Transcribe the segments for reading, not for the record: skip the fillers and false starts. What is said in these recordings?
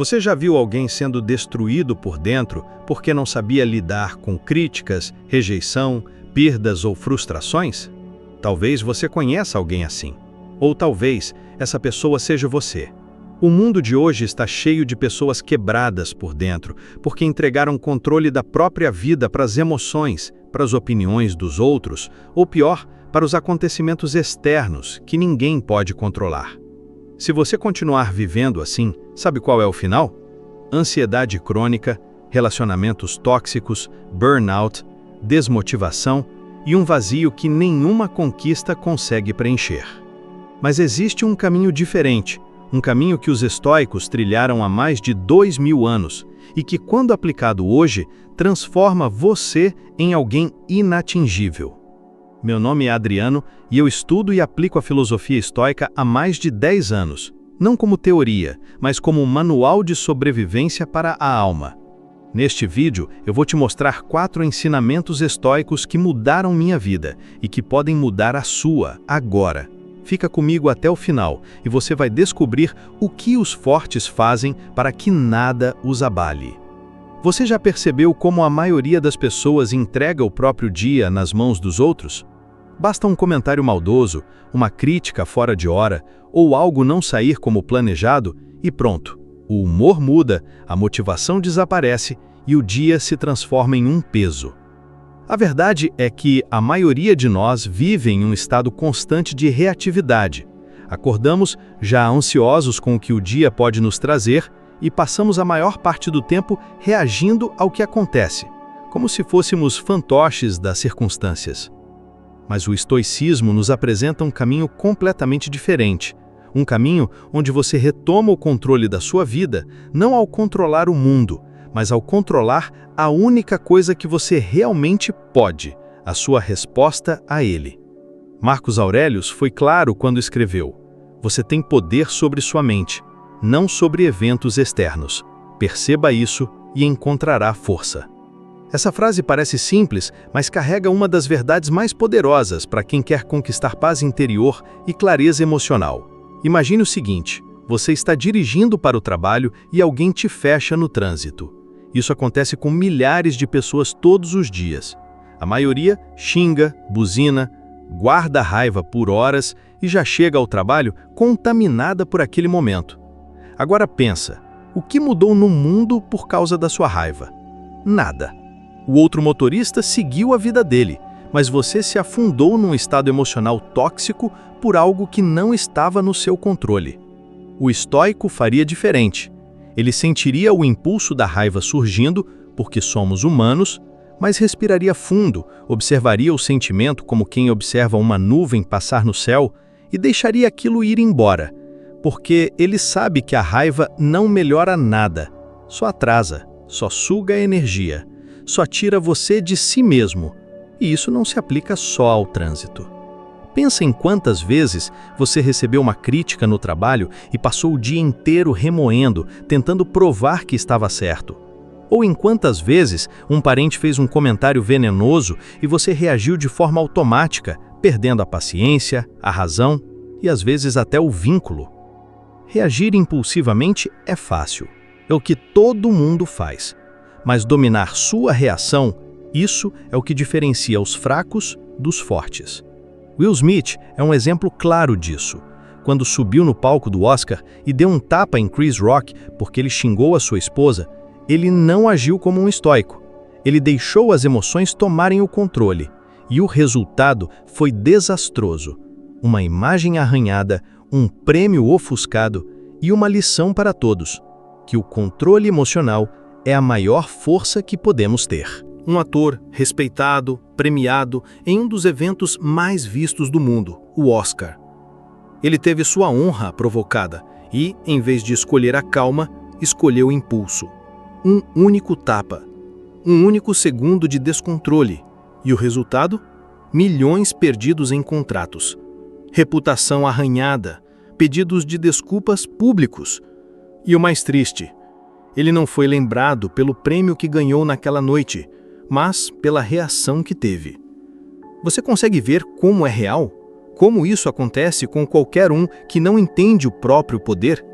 Você já viu alguém sendo destruído por dentro porque não sabia lidar com críticas, rejeição, perdas ou frustrações? Talvez você conheça alguém assim. Ou talvez essa pessoa seja você. O mundo de hoje está cheio de pessoas quebradas por dentro, porque entregaram controle da própria vida para as emoções, para as opiniões dos outros, ou pior, para os acontecimentos externos que ninguém pode controlar. Se você continuar vivendo assim, sabe qual é o final? Ansiedade crônica, relacionamentos tóxicos, burnout, desmotivação e um vazio que nenhuma conquista consegue preencher. Mas existe um caminho diferente, um caminho que os estoicos trilharam há mais de 2000 anos e que, quando aplicado hoje, transforma você em alguém inatingível. Meu nome é Adriano e eu estudo e aplico a filosofia estoica há mais de 10 anos, não como teoria, mas como um manual de sobrevivência para a alma. Neste vídeo, eu vou te mostrar 4 ensinamentos estoicos que mudaram minha vida e que podem mudar a sua, agora. Fica comigo até o final e você vai descobrir o que os fortes fazem para que nada os abale. Você já percebeu como a maioria das pessoas entrega o próprio dia nas mãos dos outros? Basta um comentário maldoso, uma crítica fora de hora ou algo não sair como planejado e pronto. O humor muda, a motivação desaparece e o dia se transforma em um peso. A verdade é que a maioria de nós vive em um estado constante de reatividade. Acordamos já ansiosos com o que o dia pode nos trazer e passamos a maior parte do tempo reagindo ao que acontece, como se fôssemos fantoches das circunstâncias. Mas o estoicismo nos apresenta um caminho completamente diferente. Um caminho onde você retoma o controle da sua vida, não ao controlar o mundo, mas ao controlar a única coisa que você realmente pode, a sua resposta a ele. Marcos Aurelius foi claro quando escreveu: "Você tem poder sobre sua mente, não sobre eventos externos. Perceba isso e encontrará força." Essa frase parece simples, mas carrega uma das verdades mais poderosas para quem quer conquistar paz interior e clareza emocional. Imagine o seguinte: você está dirigindo para o trabalho e alguém te fecha no trânsito. Isso acontece com milhares de pessoas todos os dias. A maioria xinga, buzina, guarda a raiva por horas e já chega ao trabalho contaminada por aquele momento. Agora pensa, o que mudou no mundo por causa da sua raiva? Nada. O outro motorista seguiu a vida dele, mas você se afundou num estado emocional tóxico por algo que não estava no seu controle. O estoico faria diferente. Ele sentiria o impulso da raiva surgindo, porque somos humanos, mas respiraria fundo, observaria o sentimento como quem observa uma nuvem passar no céu e deixaria aquilo ir embora, porque ele sabe que a raiva não melhora nada, só atrasa, só suga a energia, só tira você de si mesmo, e isso não se aplica só ao trânsito. Pensa em quantas vezes você recebeu uma crítica no trabalho e passou o dia inteiro remoendo, tentando provar que estava certo. Ou em quantas vezes um parente fez um comentário venenoso e você reagiu de forma automática, perdendo a paciência, a razão e às vezes até o vínculo. Reagir impulsivamente é fácil, é o que todo mundo faz. Mas dominar sua reação, isso é o que diferencia os fracos dos fortes. Will Smith é um exemplo claro disso. Quando subiu no palco do Oscar e deu um tapa em Chris Rock porque ele xingou a sua esposa, ele não agiu como um estoico. Ele deixou as emoções tomarem o controle. E o resultado foi desastroso. Uma imagem arranhada, um prêmio ofuscado e uma lição para todos, que o controle emocional é a maior força que podemos ter. Um ator respeitado, premiado em um dos eventos mais vistos do mundo, o Oscar. Ele teve sua honra provocada e, em vez de escolher a calma, escolheu o impulso. Um único tapa, um único segundo de descontrole. E o resultado? Milhões perdidos em contratos, reputação arranhada, pedidos de desculpas públicos. E o mais triste, ele não foi lembrado pelo prêmio que ganhou naquela noite, mas pela reação que teve. Você consegue ver como é real? Como isso acontece com qualquer um que não entende o próprio poder?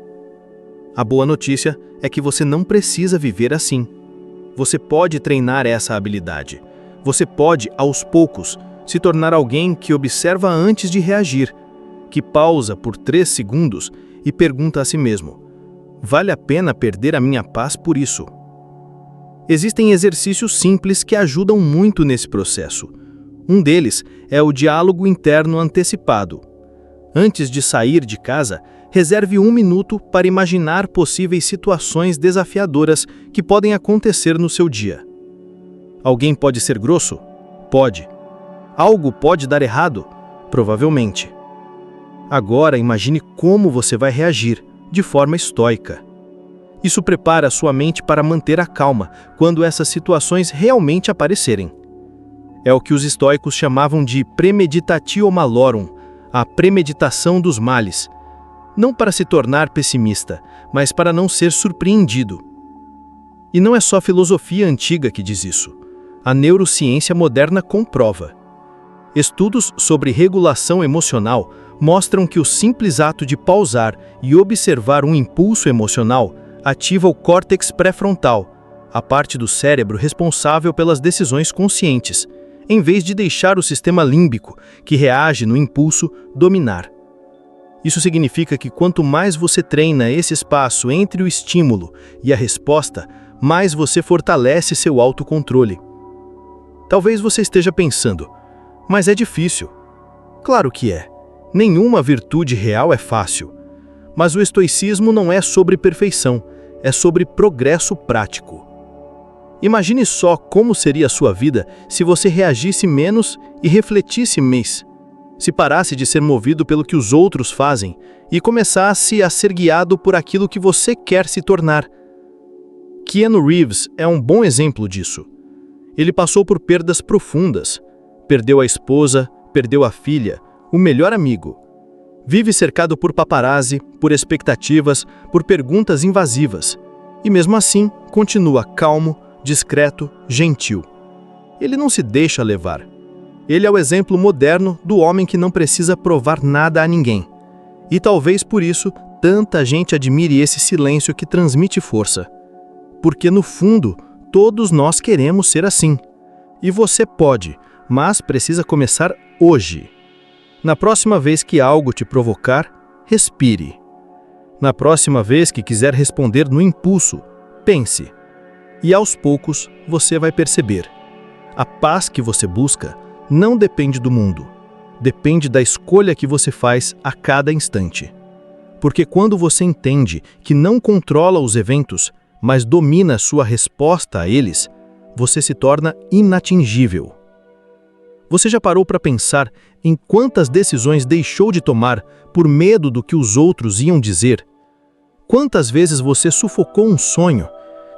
A boa notícia é que você não precisa viver assim. Você pode treinar essa habilidade. Você pode, aos poucos, se tornar alguém que observa antes de reagir, que pausa por 3 segundos e pergunta a si mesmo: vale a pena perder a minha paz por isso? Existem exercícios simples que ajudam muito nesse processo. Um deles é o diálogo interno antecipado. Antes de sair de casa, reserve 1 minuto para imaginar possíveis situações desafiadoras que podem acontecer no seu dia. Alguém pode ser grosso? Pode. Algo pode dar errado? Provavelmente. Agora imagine como você vai reagir, de forma estoica. Isso prepara sua mente para manter a calma quando essas situações realmente aparecerem. É o que os estoicos chamavam de premeditatio malorum, a premeditação dos males. Não para se tornar pessimista, mas para não ser surpreendido. E não é só filosofia antiga que diz isso. A neurociência moderna comprova. Estudos sobre regulação emocional mostram que o simples ato de pausar e observar um impulso emocional ativa o córtex pré-frontal, a parte do cérebro responsável pelas decisões conscientes, em vez de deixar o sistema límbico, que reage no impulso, dominar. Isso significa que quanto mais você treina esse espaço entre o estímulo e a resposta, mais você fortalece seu autocontrole. Talvez você esteja pensando, mas é difícil. Claro que é. Nenhuma virtude real é fácil. Mas o estoicismo não é sobre perfeição, é sobre progresso prático. Imagine só como seria a sua vida se você reagisse menos e refletisse mais. Se parasse de ser movido pelo que os outros fazem e começasse a ser guiado por aquilo que você quer se tornar. Keanu Reeves é um bom exemplo disso. Ele passou por perdas profundas. Perdeu a esposa, perdeu a filha, o melhor amigo. Vive cercado por paparazzi, por expectativas, por perguntas invasivas. E mesmo assim, continua calmo, discreto, gentil. Ele não se deixa levar. Ele é o exemplo moderno do homem que não precisa provar nada a ninguém. E talvez por isso, tanta gente admire esse silêncio que transmite força. Porque no fundo, todos nós queremos ser assim. E você pode, mas precisa começar hoje. Na próxima vez que algo te provocar, respire. Na próxima vez que quiser responder no impulso, pense. E aos poucos você vai perceber. A paz que você busca não depende do mundo. Depende da escolha que você faz a cada instante. Porque quando você entende que não controla os eventos, mas domina sua resposta a eles, você se torna inatingível. Você já parou para pensar em quantas decisões deixou de tomar por medo do que os outros iam dizer? Quantas vezes você sufocou um sonho,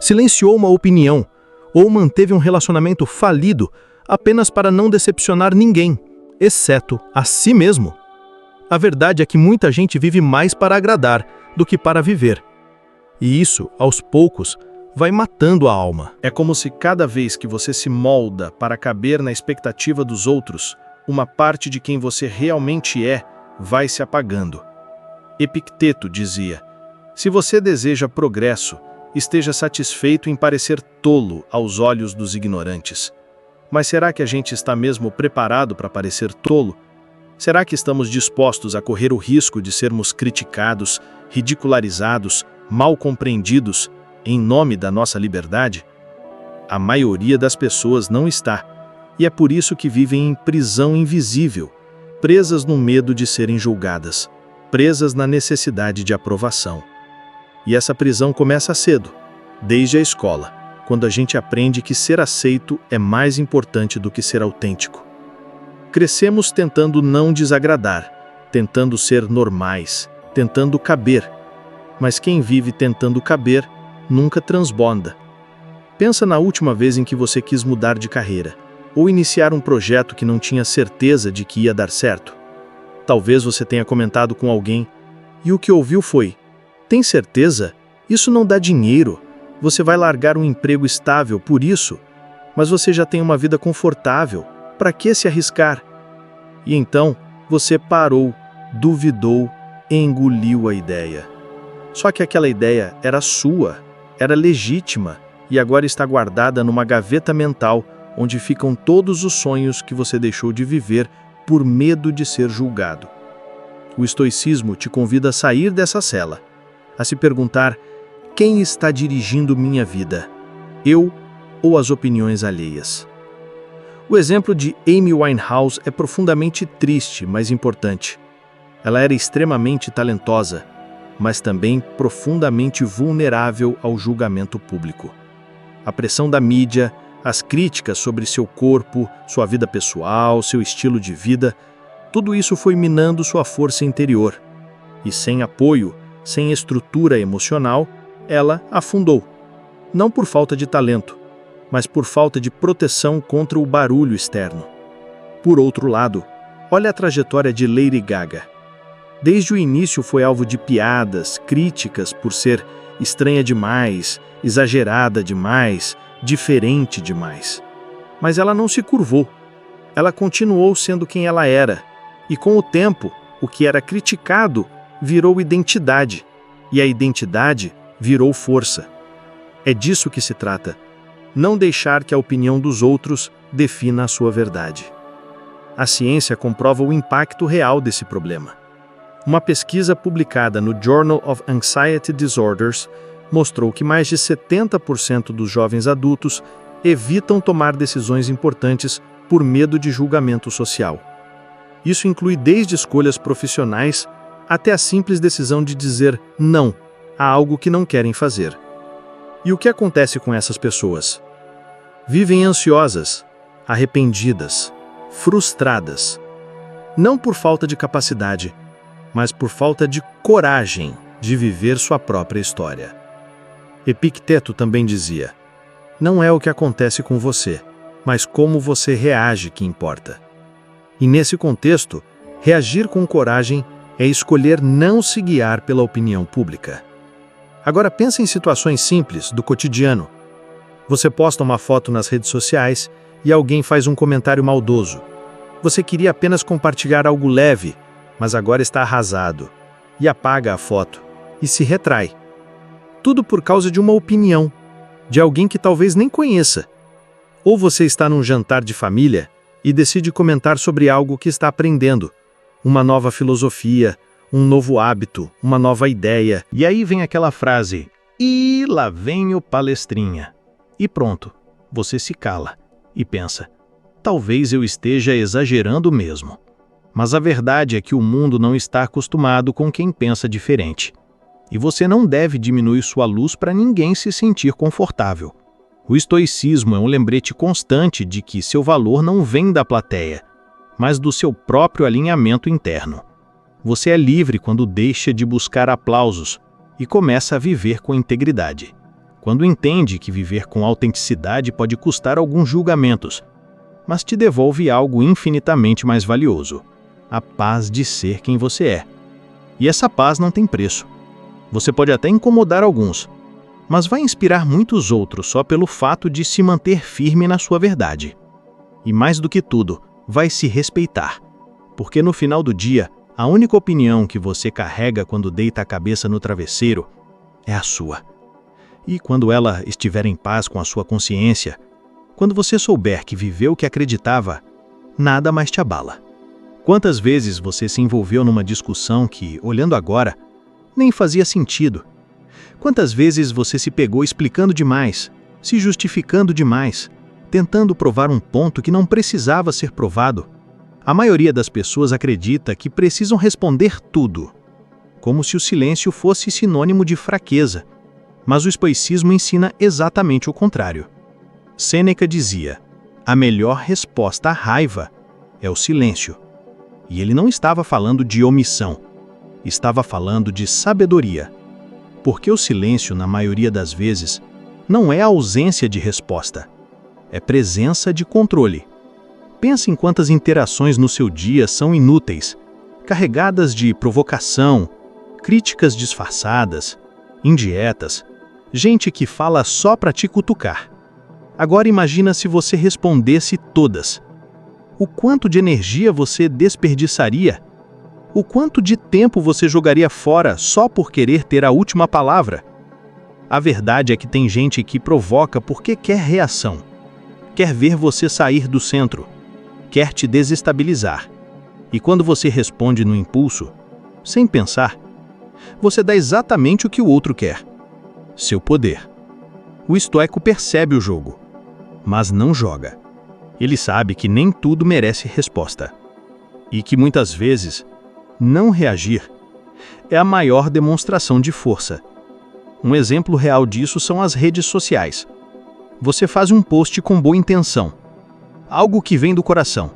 silenciou uma opinião ou manteve um relacionamento falido apenas para não decepcionar ninguém, exceto a si mesmo? A verdade é que muita gente vive mais para agradar do que para viver. E isso, aos poucos, vai matando a alma. É como se cada vez que você se molda para caber na expectativa dos outros, uma parte de quem você realmente é vai se apagando. Epicteto dizia: se você deseja progresso, esteja satisfeito em parecer tolo aos olhos dos ignorantes. Mas será que a gente está mesmo preparado para parecer tolo? Será que estamos dispostos a correr o risco de sermos criticados, ridicularizados, mal compreendidos, em nome da nossa liberdade? A maioria das pessoas não está, e é por isso que vivem em prisão invisível, presas no medo de serem julgadas, presas na necessidade de aprovação. E essa prisão começa cedo, desde a escola, quando a gente aprende que ser aceito é mais importante do que ser autêntico. Crescemos tentando não desagradar, tentando ser normais, tentando caber. Mas quem vive tentando caber, nunca transborda. Pensa na última vez em que você quis mudar de carreira, ou iniciar um projeto que não tinha certeza de que ia dar certo. Talvez você tenha comentado com alguém, e o que ouviu foi: tem certeza? Isso não dá dinheiro. Você vai largar um emprego estável por isso? Mas você já tem uma vida confortável. Para que se arriscar? E então, você parou, duvidou, engoliu a ideia. Só que aquela ideia era sua, era legítima e agora está guardada numa gaveta mental onde ficam todos os sonhos que você deixou de viver por medo de ser julgado. O estoicismo te convida a sair dessa cela, a se perguntar: quem está dirigindo minha vida? Eu ou as opiniões alheias? O exemplo de Amy Winehouse é profundamente triste, mas importante. Ela era extremamente talentosa, mas também profundamente vulnerável ao julgamento público. A pressão da mídia, as críticas sobre seu corpo, sua vida pessoal, seu estilo de vida, tudo isso foi minando sua força interior. E sem apoio, sem estrutura emocional, ela afundou. Não por falta de talento, mas por falta de proteção contra o barulho externo. Por outro lado, olha a trajetória de Lady Gaga. Desde o início foi alvo de piadas, críticas por ser estranha demais, exagerada demais, diferente demais. Mas ela não se curvou. Ela continuou sendo quem ela era. E com o tempo, o que era criticado virou identidade. E a identidade virou força. É disso que se trata. Não deixar que a opinião dos outros defina a sua verdade. A ciência comprova o impacto real desse problema. Uma pesquisa publicada no Journal of Anxiety Disorders mostrou que mais de 70% dos jovens adultos evitam tomar decisões importantes por medo de julgamento social. Isso inclui desde escolhas profissionais até a simples decisão de dizer não a algo que não querem fazer. E o que acontece com essas pessoas? Vivem ansiosas, arrependidas, frustradas. Não por falta de capacidade, mas por falta de coragem de viver sua própria história. Epicteto também dizia: não é o que acontece com você, mas como você reage que importa. E nesse contexto, reagir com coragem é escolher não se guiar pela opinião pública. Agora pense em situações simples do cotidiano. Você posta uma foto nas redes sociais e alguém faz um comentário maldoso. Você queria apenas compartilhar algo leve, mas agora está arrasado, e apaga a foto, e se retrai. Tudo por causa de uma opinião, de alguém que talvez nem conheça. Ou você está num jantar de família e decide comentar sobre algo que está aprendendo, uma nova filosofia, um novo hábito, uma nova ideia. E aí vem aquela frase: "E lá vem o palestrinha." E pronto, você se cala e pensa: talvez eu esteja exagerando mesmo. Mas a verdade é que o mundo não está acostumado com quem pensa diferente. E você não deve diminuir sua luz para ninguém se sentir confortável. O estoicismo é um lembrete constante de que seu valor não vem da plateia, mas do seu próprio alinhamento interno. Você é livre quando deixa de buscar aplausos e começa a viver com integridade. Quando entende que viver com autenticidade pode custar alguns julgamentos, mas te devolve algo infinitamente mais valioso: a paz de ser quem você é. E essa paz não tem preço. Você pode até incomodar alguns, mas vai inspirar muitos outros só pelo fato de se manter firme na sua verdade. E mais do que tudo, vai se respeitar, porque no final do dia, a única opinião que você carrega quando deita a cabeça no travesseiro é a sua. E quando ela estiver em paz com a sua consciência, quando você souber que viveu o que acreditava, nada mais te abala. Quantas vezes você se envolveu numa discussão que, olhando agora, nem fazia sentido? Quantas vezes você se pegou explicando demais, se justificando demais, tentando provar um ponto que não precisava ser provado? A maioria das pessoas acredita que precisam responder tudo, como se o silêncio fosse sinônimo de fraqueza. Mas o estoicismo ensina exatamente o contrário. Sêneca dizia: a melhor resposta à raiva é o silêncio. E ele não estava falando de omissão, estava falando de sabedoria. Porque o silêncio, na maioria das vezes, não é ausência de resposta, é presença de controle. Pense em quantas interações no seu dia são inúteis, carregadas de provocação, críticas disfarçadas, indietas, gente que fala só para te cutucar. Agora imagina se você respondesse todas. O quanto de energia você desperdiçaria? O quanto de tempo você jogaria fora só por querer ter a última palavra? A verdade é que tem gente que provoca porque quer reação. Quer ver você sair do centro. Quer te desestabilizar. E quando você responde no impulso, sem pensar, você dá exatamente o que o outro quer. Seu poder. O estoico percebe o jogo, mas não joga. Ele sabe que nem tudo merece resposta. E que muitas vezes, não reagir é a maior demonstração de força. Um exemplo real disso são as redes sociais. Você faz um post com boa intenção, algo que vem do coração.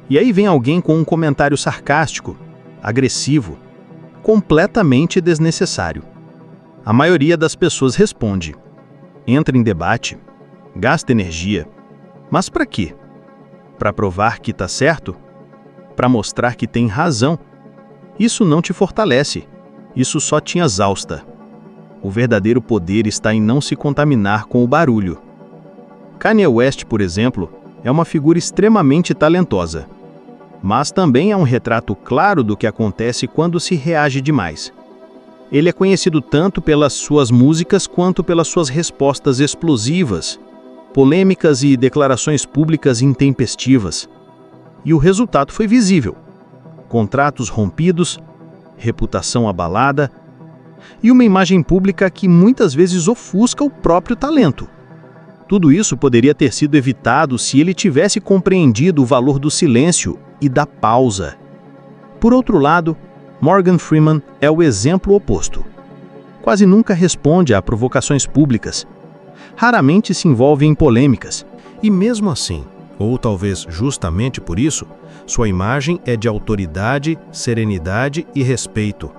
E aí vem alguém com um comentário sarcástico, agressivo, completamente desnecessário. A maioria das pessoas responde, entra em debate, gasta energia. Mas para quê? Para provar que está certo? Para mostrar que tem razão? Isso não te fortalece, isso só te exausta. O verdadeiro poder está em não se contaminar com o barulho. Kanye West, por exemplo, é uma figura extremamente talentosa, mas também é um retrato claro do que acontece quando se reage demais. Ele é conhecido tanto pelas suas músicas quanto pelas suas respostas explosivas, polêmicas e declarações públicas intempestivas. E o resultado foi visível. Contratos rompidos, reputação abalada e uma imagem pública que muitas vezes ofusca o próprio talento. Tudo isso poderia ter sido evitado se ele tivesse compreendido o valor do silêncio e da pausa. Por outro lado, Morgan Freeman é o exemplo oposto. Quase nunca responde a provocações públicas. Raramente se envolve em polêmicas. E mesmo assim, ou talvez justamente por isso, sua imagem é de autoridade, serenidade e respeito.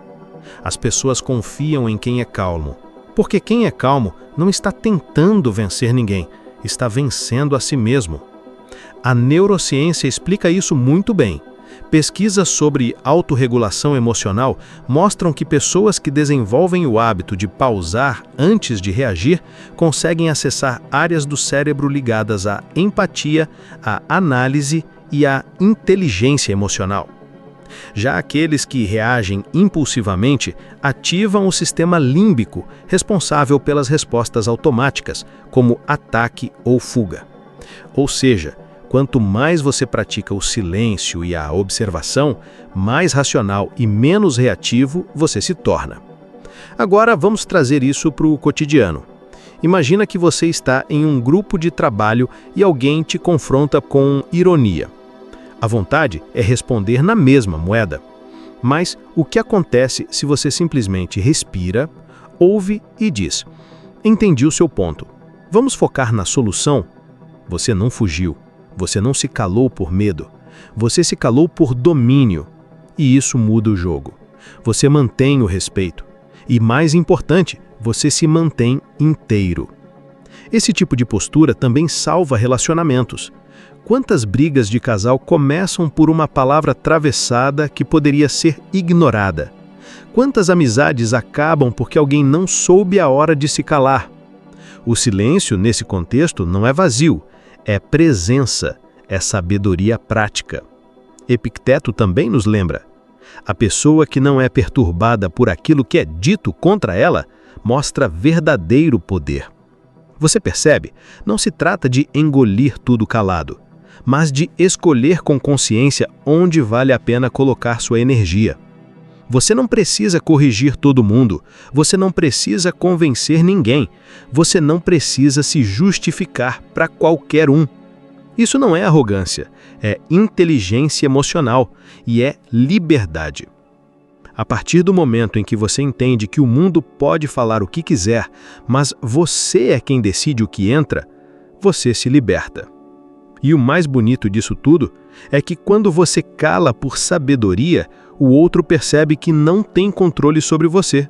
As pessoas confiam em quem é calmo, porque quem é calmo não está tentando vencer ninguém, está vencendo a si mesmo. A neurociência explica isso muito bem. Pesquisas sobre autorregulação emocional mostram que pessoas que desenvolvem o hábito de pausar antes de reagir conseguem acessar áreas do cérebro ligadas à empatia, à análise e à inteligência emocional. Já aqueles que reagem impulsivamente ativam o sistema límbico, responsável pelas respostas automáticas, como ataque ou fuga. Ou seja, quanto mais você pratica o silêncio e a observação, mais racional e menos reativo você se torna. Agora vamos trazer isso para o cotidiano. Imagina que você está em um grupo de trabalho e alguém te confronta com ironia. A vontade é responder na mesma moeda. Mas o que acontece se você simplesmente respira, ouve e diz: entendi o seu ponto. Vamos focar na solução? Você não fugiu. Você não se calou por medo. Você se calou por domínio. E isso muda o jogo. Você mantém o respeito. E, mais importante, você se mantém inteiro. Esse tipo de postura também salva relacionamentos. Quantas brigas de casal começam por uma palavra atravessada que poderia ser ignorada? Quantas amizades acabam porque alguém não soube a hora de se calar? O silêncio, nesse contexto, não é vazio, é presença, é sabedoria prática. Epicteto também nos lembra: a pessoa que não é perturbada por aquilo que é dito contra ela mostra verdadeiro poder. Você percebe? Não se trata de engolir tudo calado, mas de escolher com consciência onde vale a pena colocar sua energia. Você não precisa corrigir todo mundo, você não precisa convencer ninguém, você não precisa se justificar para qualquer um. Isso não é arrogância, é inteligência emocional e é liberdade. A partir do momento em que você entende que o mundo pode falar o que quiser, mas você é quem decide o que entra, você se liberta. E o mais bonito disso tudo é que quando você cala por sabedoria, o outro percebe que não tem controle sobre você.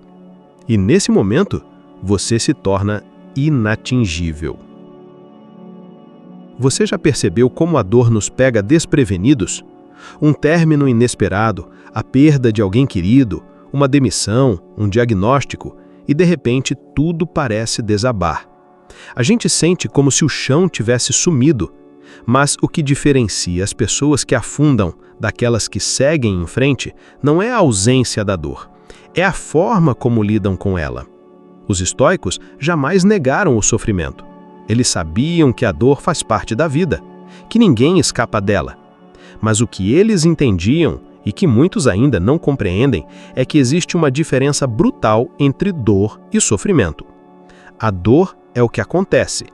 E nesse momento, você se torna inatingível. Você já percebeu como a dor nos pega desprevenidos? Um término inesperado, a perda de alguém querido, uma demissão, um diagnóstico, e de repente tudo parece desabar. A gente sente como se o chão tivesse sumido. Mas o que diferencia as pessoas que afundam daquelas que seguem em frente não é a ausência da dor, é a forma como lidam com ela. Os estoicos jamais negaram o sofrimento. Eles sabiam que a dor faz parte da vida, que ninguém escapa dela. Mas o que eles entendiam, e que muitos ainda não compreendem, é que existe uma diferença brutal entre dor e sofrimento. A dor é o que acontece.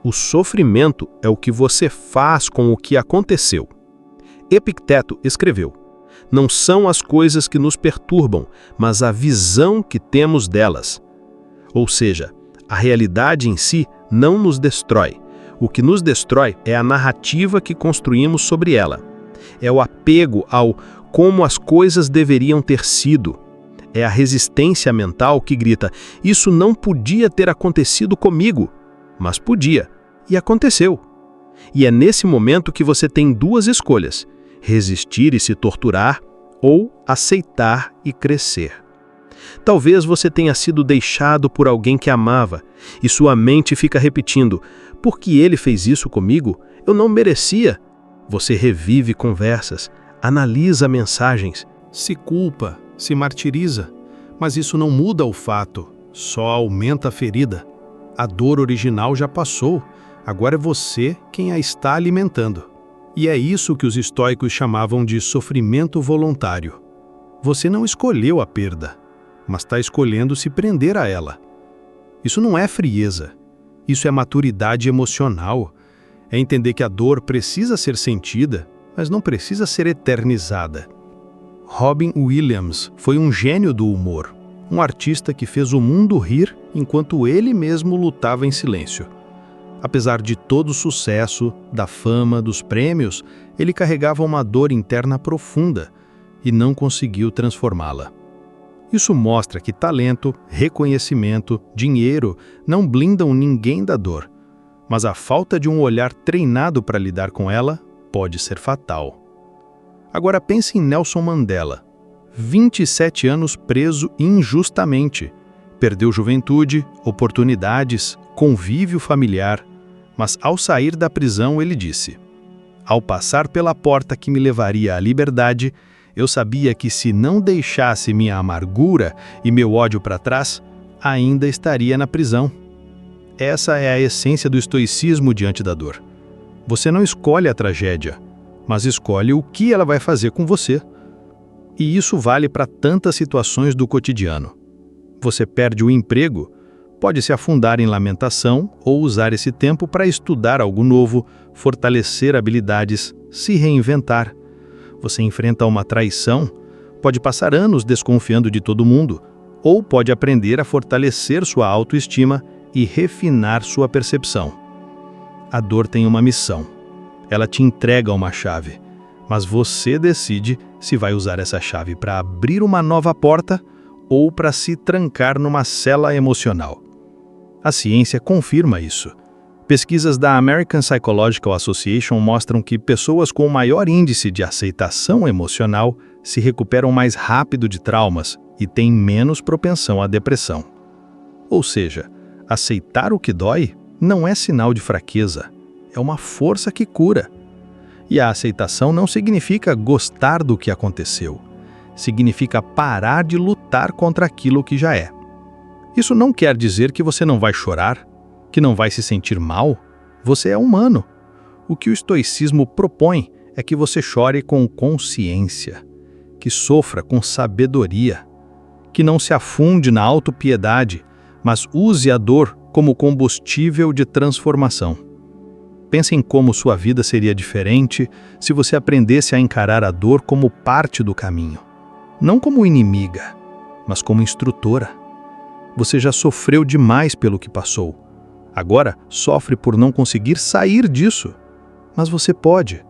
O sofrimento é o que você faz com o que aconteceu. Epicteto escreveu: não são as coisas que nos perturbam, mas a visão que temos delas. Ou seja, a realidade em si não nos destrói. O que nos destrói é a narrativa que construímos sobre ela. É o apego ao como as coisas deveriam ter sido. É a resistência mental que grita: isso não podia ter acontecido comigo. Mas podia, e aconteceu. E é nesse momento que você tem duas escolhas: resistir e se torturar, ou aceitar e crescer. Talvez você tenha sido deixado por alguém que amava, e sua mente fica repetindo: por que ele fez isso comigo? Eu não merecia. Você revive conversas, analisa mensagens, se culpa, se martiriza, mas isso não muda o fato, só aumenta a ferida. A dor original já passou, agora é você quem a está alimentando. E é isso que os estoicos chamavam de sofrimento voluntário. Você não escolheu a perda, mas está escolhendo se prender a ela. Isso não é frieza, isso é maturidade emocional. É entender que a dor precisa ser sentida, mas não precisa ser eternizada. Robin Williams foi um gênio do humor, um artista que fez o mundo rir enquanto ele mesmo lutava em silêncio. Apesar de todo o sucesso, da fama, dos prêmios, ele carregava uma dor interna profunda e não conseguiu transformá-la. Isso mostra que talento, reconhecimento, dinheiro não blindam ninguém da dor, mas a falta de um olhar treinado para lidar com ela pode ser fatal. Agora pense em Nelson Mandela, 27 anos preso injustamente. Perdeu juventude, oportunidades, convívio familiar, mas ao sair da prisão ele disse: ao passar pela porta que me levaria à liberdade, eu sabia que se não deixasse minha amargura e meu ódio para trás, ainda estaria na prisão. Essa é a essência do estoicismo diante da dor. Você não escolhe a tragédia, mas escolhe o que ela vai fazer com você. E isso vale para tantas situações do cotidiano. Você perde o emprego, pode se afundar em lamentação ou usar esse tempo para estudar algo novo, fortalecer habilidades, se reinventar. Você enfrenta uma traição, pode passar anos desconfiando de todo mundo, ou pode aprender a fortalecer sua autoestima e refinar sua percepção. A dor tem uma missão. Ela te entrega uma chave, mas você decide se vai usar essa chave para abrir uma nova porta ou para se trancar numa cela emocional. A ciência confirma isso. Pesquisas da American Psychological Association mostram que pessoas com maior índice de aceitação emocional se recuperam mais rápido de traumas e têm menos propensão à depressão. Ou seja, aceitar o que dói não é sinal de fraqueza, é uma força que cura. E a aceitação não significa gostar do que aconteceu, significa parar de lutar contra aquilo que já é. Isso não quer dizer que você não vai chorar, que não vai se sentir mal. Você é humano. O que o estoicismo propõe é que você chore com consciência, que sofra com sabedoria, que não se afunde na autopiedade, mas use a dor como combustível de transformação. Pense em como sua vida seria diferente se você aprendesse a encarar a dor como parte do caminho. Não como inimiga, mas como instrutora. Você já sofreu demais pelo que passou. Agora sofre por não conseguir sair disso. Mas você pode.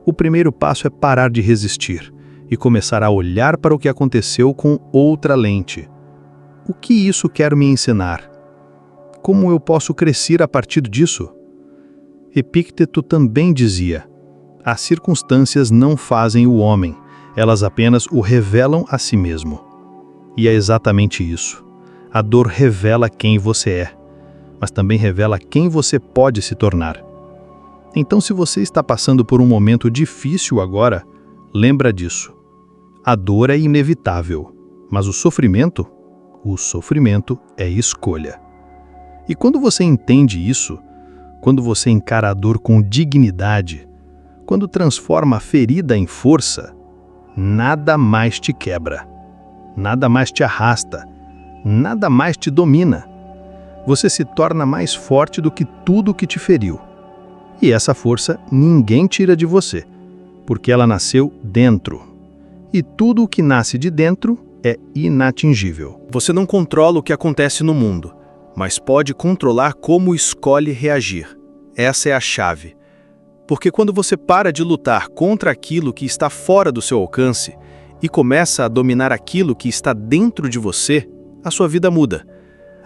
O primeiro passo é parar de resistir e começar a olhar para o que aconteceu com outra lente. O que isso quer me ensinar? Como eu posso crescer a partir disso? Epicteto também dizia: as circunstâncias não fazem o homem, elas apenas o revelam a si mesmo. E é exatamente isso. A dor revela quem você é, mas também revela quem você pode se tornar. Então, se você está passando por um momento difícil agora, lembra disso. A dor é inevitável, mas o sofrimento é escolha. E quando você entende isso, quando você encara a dor com dignidade, quando transforma a ferida em força, nada mais te quebra, nada mais te arrasta, nada mais te domina. Você se torna mais forte do que tudo que te feriu. E essa força ninguém tira de você, porque ela nasceu dentro. E tudo o que nasce de dentro é inatingível. Você não controla o que acontece no mundo, mas pode controlar como escolhe reagir. Essa é a chave. Porque quando você para de lutar contra aquilo que está fora do seu alcance e começa a dominar aquilo que está dentro de você, a sua vida muda.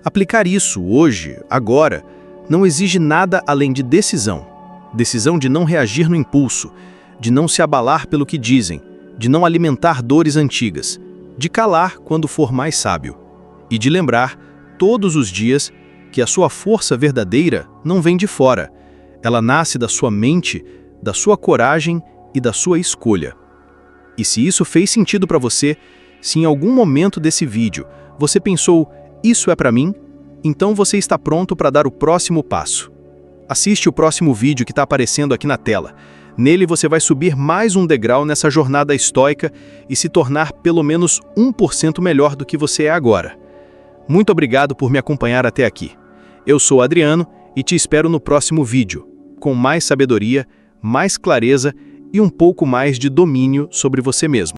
Aplicar isso hoje, agora, não exige nada além de decisão. Decisão de não reagir no impulso, de não se abalar pelo que dizem, de não alimentar dores antigas, de calar quando for mais sábio e de lembrar, todos os dias, que a sua força verdadeira não vem de fora. Ela nasce da sua mente, da sua coragem e da sua escolha. E se isso fez sentido para você, se em algum momento desse vídeo você pensou, isso é para mim, então você está pronto para dar o próximo passo. Assiste o próximo vídeo que está aparecendo aqui na tela. Nele você vai subir mais um degrau nessa jornada estoica e se tornar pelo menos 1% melhor do que você é agora. Muito obrigado por me acompanhar até aqui. Eu sou Adriano e te espero no próximo vídeo, com mais sabedoria, mais clareza e um pouco mais de domínio sobre você mesmo.